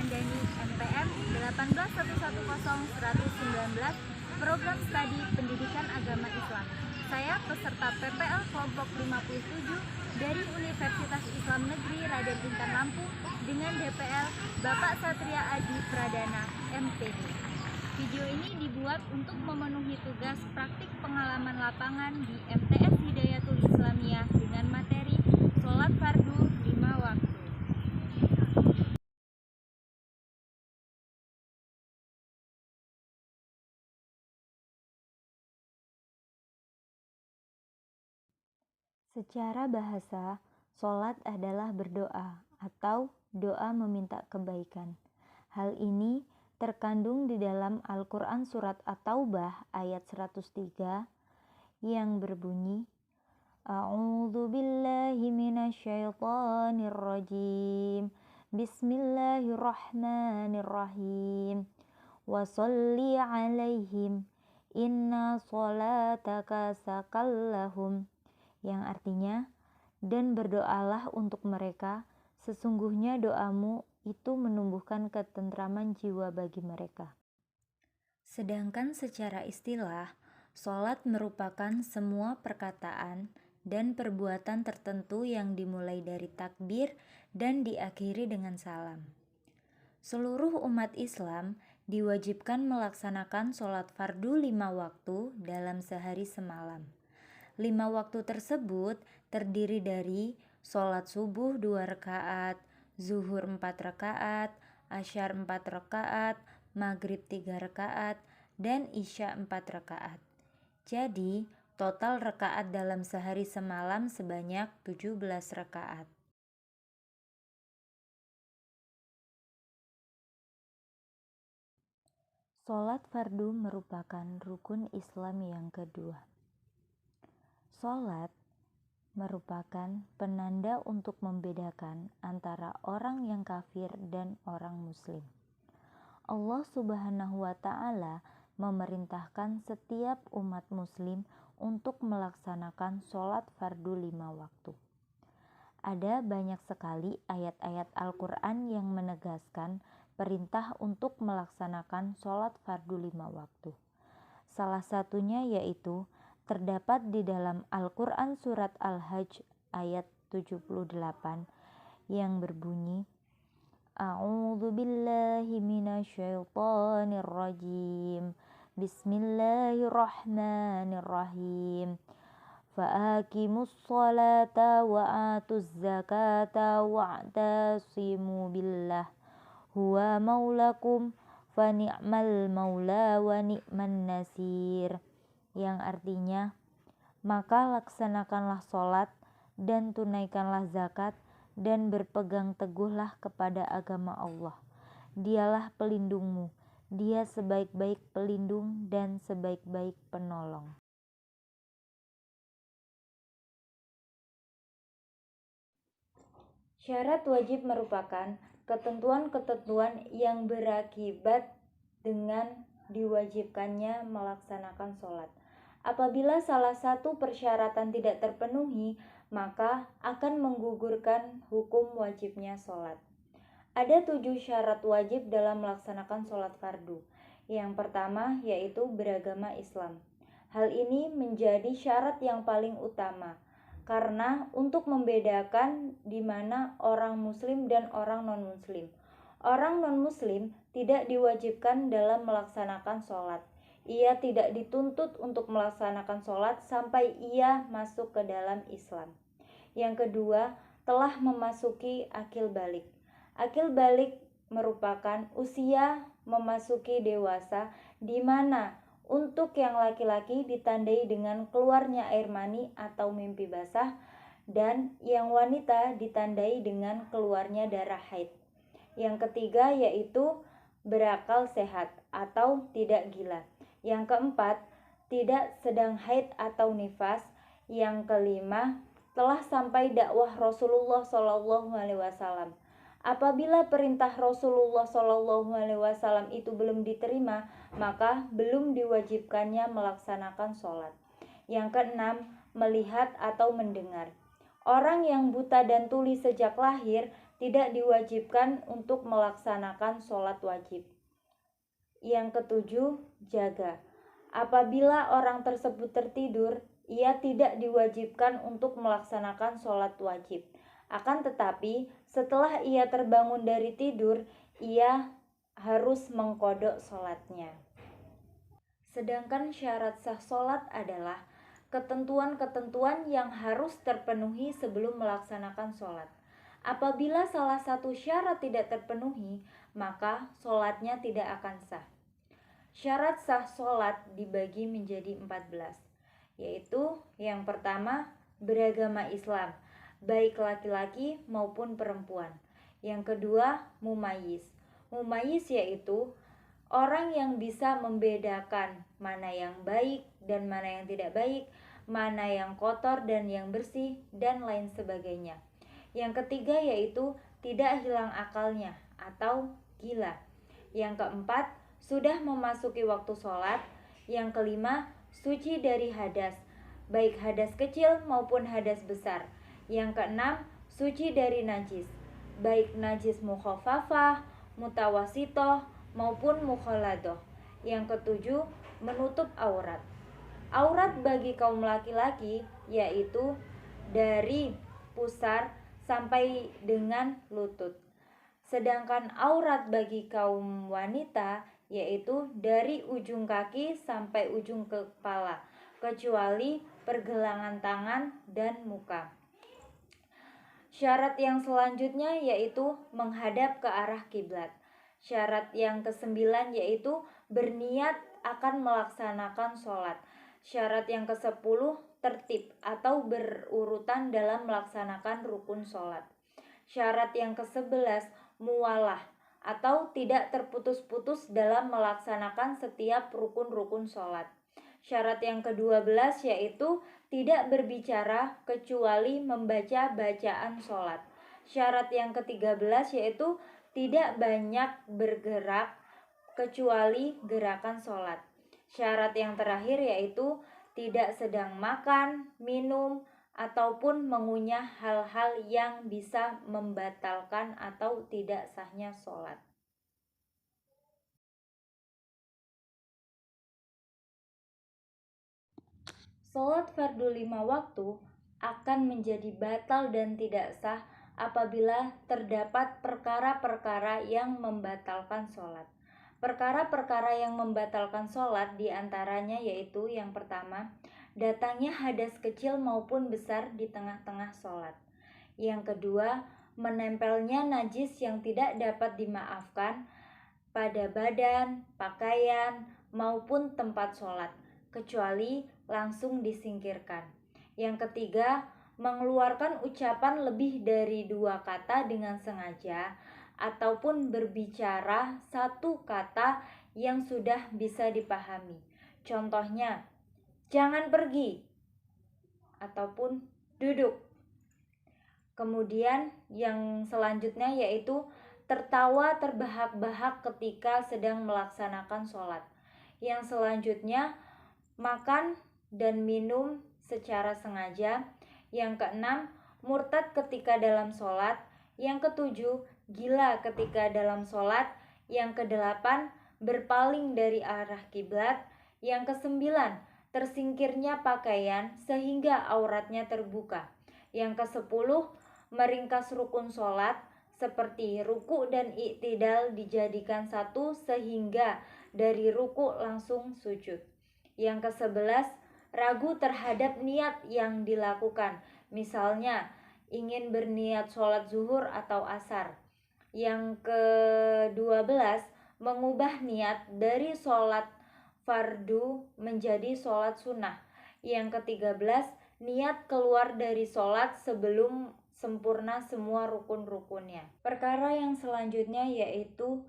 Andani MPM 18110-119 Program Studi Pendidikan Agama Islam. Saya peserta PPL kelompok 57 dari Universitas Islam Negeri Raden Intan Lampung dengan DPL Bapak Satria Adi Pradana MPD. Video ini dibuat untuk memenuhi tugas praktik pengalaman lapangan di MTS Hidayatul Islamiyah dengan materi sholat fardu 5 waktu. Secara bahasa, sholat adalah berdoa atau doa meminta kebaikan. Hal ini terkandung di dalam Al-Quran Surat At-Taubah ayat 103 yang berbunyi, A'udzu billahi minasyaitonir rajim. Bismillahirrahmanirrahim. Wa sholli 'alaihim inna sholataka sakallahum. Yang artinya, dan berdoalah untuk mereka, sesungguhnya doamu itu menumbuhkan ketentraman jiwa bagi mereka. Sedangkan secara istilah, sholat merupakan semua perkataan dan perbuatan tertentu yang dimulai dari takbir dan diakhiri dengan salam. Seluruh umat Islam diwajibkan melaksanakan sholat fardu 5 waktu dalam sehari semalam. 5 waktu tersebut terdiri dari sholat subuh 2 rakaat, zuhur 4 rakaat, asyar 4 rakaat, maghrib 3 rakaat, dan isya 4 rakaat. Jadi, total rakaat dalam sehari semalam sebanyak 17 rakaat. Sholat fardu merupakan rukun Islam yang kedua. Sholat merupakan penanda untuk membedakan antara orang yang kafir dan orang muslim. Allah Subhanahu wa Ta'ala memerintahkan setiap umat muslim untuk melaksanakan sholat fardu 5 waktu. Ada banyak sekali ayat-ayat Al-Quran yang menegaskan perintah untuk melaksanakan sholat fardu 5 waktu. Salah satunya yaitu terdapat di dalam Al-Quran Surat Al-Hajj ayat 78 yang berbunyi, A'udzu billahi minasyaitonir rajim. Bismillahirrahmanirrahim. Fa'aqimus sholata wa'atuz zakata wa'tasimu billah huwa maulakum fa ni'mal maula wa ni'man nasir. Yang artinya, maka laksanakanlah sholat dan tunaikanlah zakat dan berpegang teguhlah kepada agama Allah. Dialah pelindungmu, dia sebaik-baik pelindung dan sebaik-baik penolong. Syarat wajib merupakan ketentuan-ketentuan yang berakibat dengan diwajibkannya melaksanakan sholat. Apabila salah satu persyaratan tidak terpenuhi, maka akan menggugurkan hukum wajibnya sholat. Ada 7 syarat wajib dalam melaksanakan sholat fardu. Yang pertama yaitu beragama Islam. Hal ini menjadi syarat yang paling utama, karena untuk membedakan di mana orang muslim dan orang non-muslim. Orang non-muslim tidak diwajibkan dalam melaksanakan sholat. Ia tidak dituntut untuk melaksanakan sholat sampai ia masuk ke dalam Islam. Yang kedua, telah memasuki akil balik. Akil balik merupakan usia memasuki dewasa di mana untuk yang laki-laki ditandai dengan keluarnya air mani atau mimpi basah, dan yang wanita ditandai dengan keluarnya darah haid. Yang ketiga yaitu berakal sehat atau tidak gila. Yang keempat, tidak sedang haid atau nifas. Yang kelima, telah sampai dakwah Rasulullah SAW. Apabila perintah Rasulullah SAW itu belum diterima, maka belum diwajibkannya melaksanakan sholat. Yang keenam, melihat atau mendengar. Orang yang buta dan tuli sejak lahir tidak diwajibkan untuk melaksanakan sholat wajib. Yang ketujuh, jaga. Apabila orang tersebut tertidur, ia tidak diwajibkan untuk melaksanakan sholat wajib. Akan tetapi, setelah ia terbangun dari tidur, ia harus mengqodok sholatnya. Sedangkan syarat sah sholat adalah ketentuan-ketentuan yang harus terpenuhi sebelum melaksanakan sholat. Apabila salah satu syarat tidak terpenuhi, maka sholatnya tidak akan sah. Syarat sah sholat dibagi menjadi 14, yaitu yang pertama, beragama Islam, baik laki-laki maupun perempuan. Yang kedua, mumayyiz. Mumayyiz yaitu orang yang bisa membedakan mana yang baik dan mana yang tidak baik, mana yang kotor dan yang bersih, dan lain sebagainya. Yang ketiga yaitu tidak hilang akalnya atau gila. Yang keempat, sudah memasuki waktu sholat. Yang kelima, suci dari hadas, baik hadas kecil maupun hadas besar. Yang keenam, suci dari najis, baik najis mukhafafah, mutawasitoh, maupun mukhaladoh. Yang ketujuh, menutup aurat. Aurat bagi kaum laki-laki yaitu dari pusar sampai dengan lutut. Sedangkan aurat bagi kaum wanita yaitu dari ujung kaki sampai ujung kepala, kecuali pergelangan tangan dan muka. Syarat yang selanjutnya yaitu menghadap ke arah kiblat. Syarat yang ke-9 yaitu berniat akan melaksanakan sholat. Syarat yang ke-10 tertib atau berurutan dalam melaksanakan rukun sholat. Syarat yang ke-11 muwalah atau tidak terputus-putus dalam melaksanakan setiap rukun-rukun sholat. Syarat yang ke-12 yaitu tidak berbicara kecuali membaca bacaan sholat. Syarat yang ke-13 yaitu tidak banyak bergerak kecuali gerakan sholat. Syarat yang terakhir yaitu tidak sedang makan, minum, ataupun mengunyah hal-hal yang bisa membatalkan atau tidak sahnya sholat. Sholat fardu 5 waktu akan menjadi batal dan tidak sah apabila terdapat perkara-perkara yang membatalkan sholat. Perkara-perkara yang membatalkan sholat diantaranya yaitu yang pertama, datangnya hadas kecil maupun besar di tengah-tengah sholat. Yang kedua, menempelnya najis yang tidak dapat dimaafkan pada badan, pakaian, maupun tempat sholat, kecuali langsung disingkirkan. Yang ketiga, mengeluarkan ucapan lebih dari 2 kata dengan sengaja, ataupun berbicara 1 kata yang sudah bisa dipahami. Contohnya, jangan pergi, ataupun duduk. Kemudian yang selanjutnya yaitu tertawa terbahak-bahak ketika sedang melaksanakan sholat. Yang selanjutnya, makan dan minum secara sengaja. Yang keenam, murtad ketika dalam sholat. Yang ketujuh, gila ketika dalam sholat. Yang kedelapan, berpaling dari arah kiblat. Yang kesembilan, tersingkirnya pakaian sehingga auratnya terbuka. Yang kesepuluh, meringkas rukun sholat seperti ruku dan i'tidal dijadikan satu sehingga dari ruku langsung sujud. Yang ke-11, ragu terhadap niat yang dilakukan, misalnya ingin berniat sholat zuhur atau asar. Yang ke-12, mengubah niat dari sholat fardu menjadi sholat sunnah. Yang ke-13, niat keluar dari sholat sebelum sempurna semua rukun-rukunnya. Perkara yang selanjutnya yaitu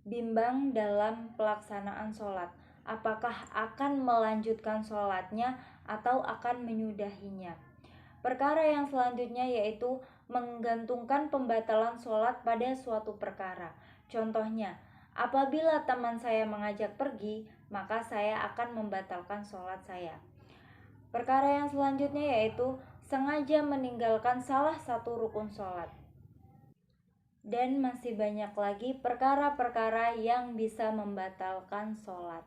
bimbang dalam pelaksanaan sholat. Apakah akan melanjutkan sholatnya atau akan menyudahinya? Perkara yang selanjutnya yaitu menggantungkan pembatalan sholat pada suatu perkara. Contohnya, apabila teman saya mengajak pergi, maka saya akan membatalkan sholat saya. Perkara yang selanjutnya yaitu sengaja meninggalkan salah satu rukun sholat. dan masih banyak lagi perkara-perkara yang bisa membatalkan sholat.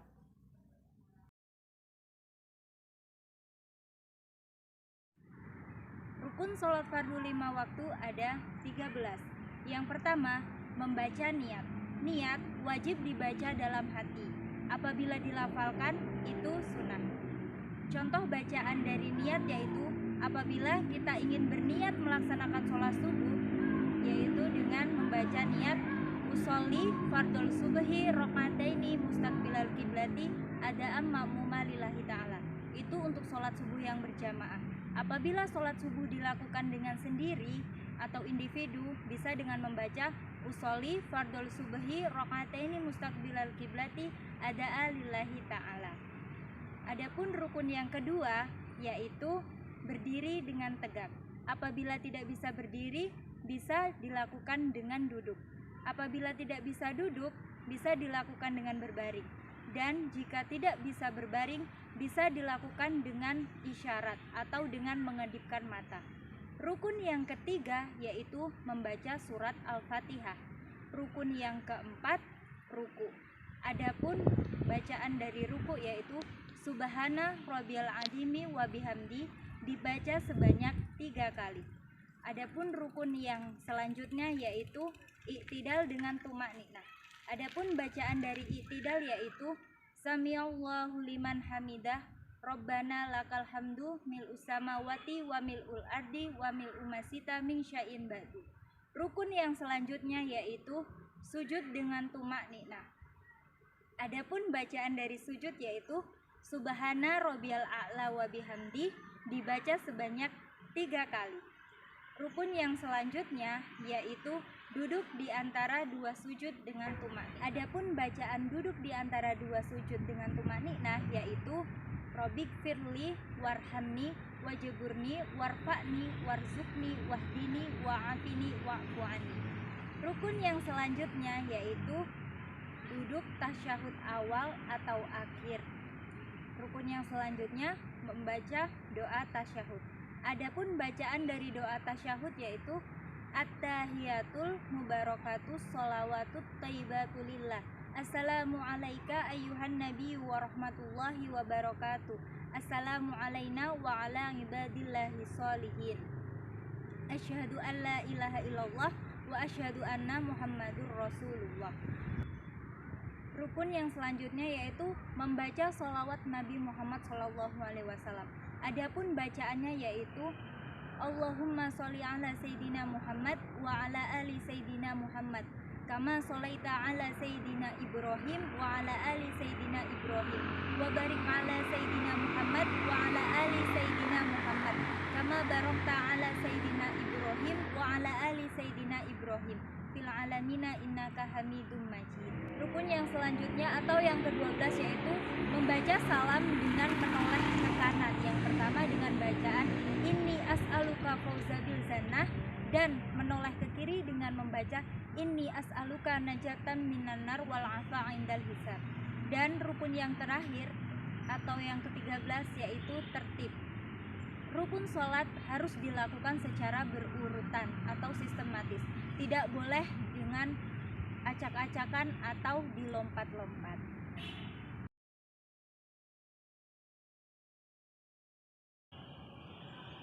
Rukun sholat fardu 5 waktu ada 13. Yang pertama, membaca niat. Niat wajib dibaca dalam hati. Apabila dilafalkan, itu sunnah. Contoh bacaan dari niat yaitu apabila kita ingin berniat melaksanakan sholat subuh, yaitu dengan membaca niat usolli fardul subhi rakaataini mustaqbilal kiblati ada'am ma'muma lillahi ta'ala. Itu untuk sholat subuh yang berjamaah. Apabila sholat subuh dilakukan dengan sendiri atau individu, bisa dengan membaca usolli fardul subhi rakaataini mustaqbilal kiblati ada'a lillahi ta'ala. Adapun rukun yang kedua yaitu berdiri dengan tegak. Apabila tidak bisa berdiri, bisa dilakukan dengan duduk. Apabila tidak bisa duduk, bisa dilakukan dengan berbaring. Dan jika tidak bisa berbaring, bisa dilakukan dengan isyarat atau dengan mengedipkan mata. Rukun yang ketiga yaitu membaca surat Al-Fatihah. Rukun yang keempat, ruku. Adapun bacaan dari ruku yaitu Subhana Rabbiyal Azimi wa bihamdi dibaca sebanyak 3 kali. Adapun rukun yang selanjutnya yaitu i'tidal dengan tumakninah. Adapun bacaan dari i'tidal yaitu Samiallahu liman hamidah Rabbana lakal hamdu mil'us samawati wa mil'ul ardi wa mil'u masita min syai'in ba'du. Rukun yang selanjutnya yaitu sujud dengan tumakninah. Adapun bacaan dari sujud yaitu Subhana Rabbiyal a'la wa bihamdi dibaca sebanyak 3 kali. Rukun yang selanjutnya yaitu duduk di antara 2 sujud dengan tumakninah. Adapun bacaan duduk di antara 2 sujud dengan tumakninah yaitu Rabbik firli warhamni wajburni warfa'ni warzukni wahdini wa'afini wa'fu'ani. Rukun yang selanjutnya yaitu duduk tasyahud awal atau akhir. Rukun yang selanjutnya membaca doa tasyahud. Adapun bacaan dari doa tasyahud yaitu At-tahiyatul mubarakatus sholawatut thayyibatulillah. Assalamu alayka ayyuhan nabi wa rahmatullahi wa barakatuh. Assalamu alayna wa ala ibadillahi sholihin. Asyhadu an la ilaha illallah wa asyhadu anna muhammadur rasulullah. Rukun yang selanjutnya yaitu membaca sholawat Nabi Muhammad SAW. Adapun bacaannya yaitu Allahumma sholli ala Sayyidina Muhammad wa ala ali Sayyidina Muhammad kama sholaita ala Sayyidina Ibrahim wa ala ali Sayyidina Ibrahim wa barik ala Sayyidina Muhammad wa ala ali Sayyidina Muhammad kama barakta ala Sayyidina Ibrahim wa ala ali Sayyidina Ibrahim fil alamina innaka hamidum majid. Rukun yang selanjutnya atau yang ke-12 yaitu membaca salam dengan menoleh ke kanan. Yang pertama dengan bacaan Inni as'aluka fawza bil jannah dan menoleh ke kiri dengan membaca Inni as'aluka najatan minan nar wal afa indal hisab. Dan rukun yang terakhir atau yang ke-13 yaitu tertib. Rukun sholat harus dilakukan secara berurutan atau sistematis. Tidak boleh dengan acak-acakan atau dilompat-lompat.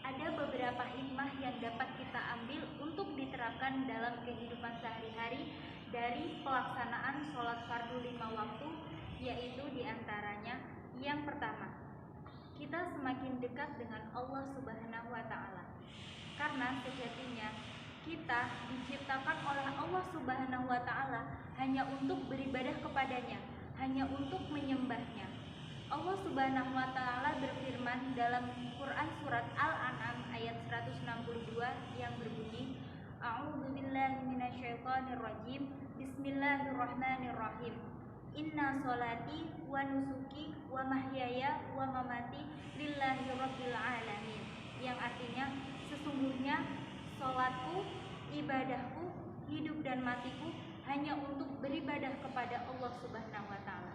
Ada beberapa hikmah yang dapat kita ambil untuk diterapkan dalam kehidupan sehari-hari dari pelaksanaan sholat fardu 5 waktu, yaitu diantaranya yang pertama, kita semakin dekat dengan Allah Subhanahu wa Ta'ala, karena sejatinya kita diciptakan oleh Allah Subhanahu wa Ta'ala hanya untuk beribadah kepadanya, hanya untuk menyembahnya. Allah Subhanahu wa Ta'ala berfirman dalam Quran surat Al-An'am ayat 162 yang berbunyi A'udzubillahi minasyaitonirrajim. Bismillahirrahmanirrahim. Inna sholati wa nusuki wa mahyaya wa mamati lillahi rabbil alamin. Yang artinya sesungguhnya sholatku, ibadahku, hidup dan matiku hanya untuk beribadah kepada Allah Subhanahu wa Ta'ala.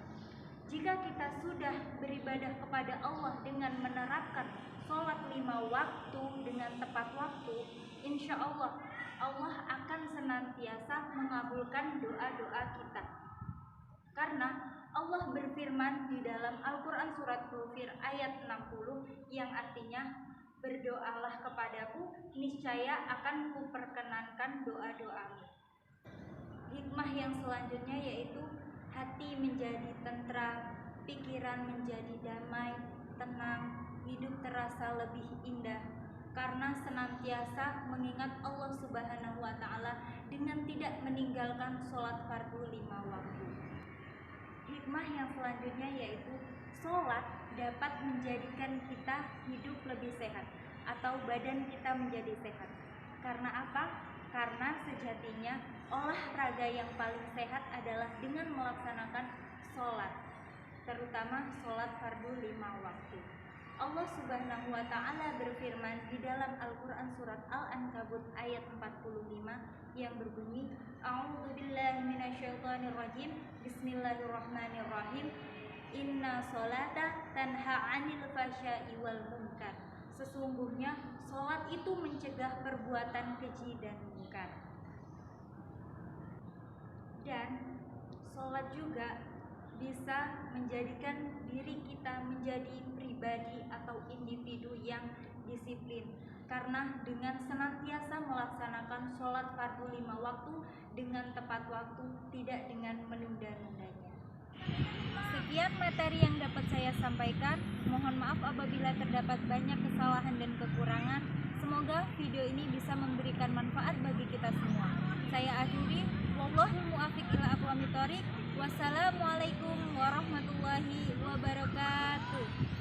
Jika kita sudah beribadah kepada Allah dengan menerapkan sholat 5 waktu dengan tepat waktu, insya Allah Allah akan senantiasa mengabulkan doa-doa kita. Karena Allah berfirman di dalam Al-Quran surat Ghafir ayat 60 yang artinya, berdoalah kepadaku, niscaya akan kuperkenankan doa-doamu. Hikmah yang selanjutnya yaitu hati menjadi tentram, pikiran menjadi damai, tenang, hidup terasa lebih indah karena senantiasa mengingat Allah Subhanahu wa Ta'ala dengan tidak meninggalkan sholat fardu 5 waktu. Hikmah yang selanjutnya yaitu sholat dapat menjadikan kita hidup lebih sehat atau badan kita menjadi sehat. Karena apa? Karena sejatinya olahraga yang paling sehat adalah dengan melaksanakan sholat, terutama sholat fardu 5 waktu. Allah Subhanahu wa Ta'ala berfirman di dalam Al-Quran surat Al-Ankabut ayat 45 yang berbunyi, A'udzubillahi minasyaitonirrajim, Bismillahirrahmanirrahim, Inna sholata tanha 'anil fahsya'i wal munkar. Sesungguhnya sholat itu mencegah perbuatan keji dan munkar. Dan sholat juga bisa menjadikan diri kita menjadi pribadi atau individu yang disiplin, karena dengan senantiasa melaksanakan sholat fardu 5 waktu dengan tepat waktu, tidak dengan menunda-nundanya. Sekian materi yang dapat saya sampaikan. Mohon maaf apabila terdapat banyak kesalahan dan kekurangan. Semoga video ini bisa memberikan manfaat bagi kita semua. Saya akhiri, wallahul muwaffiq ila aqwamit thoriq. Wassalamualaikum warahmatullahi wabarakatuh.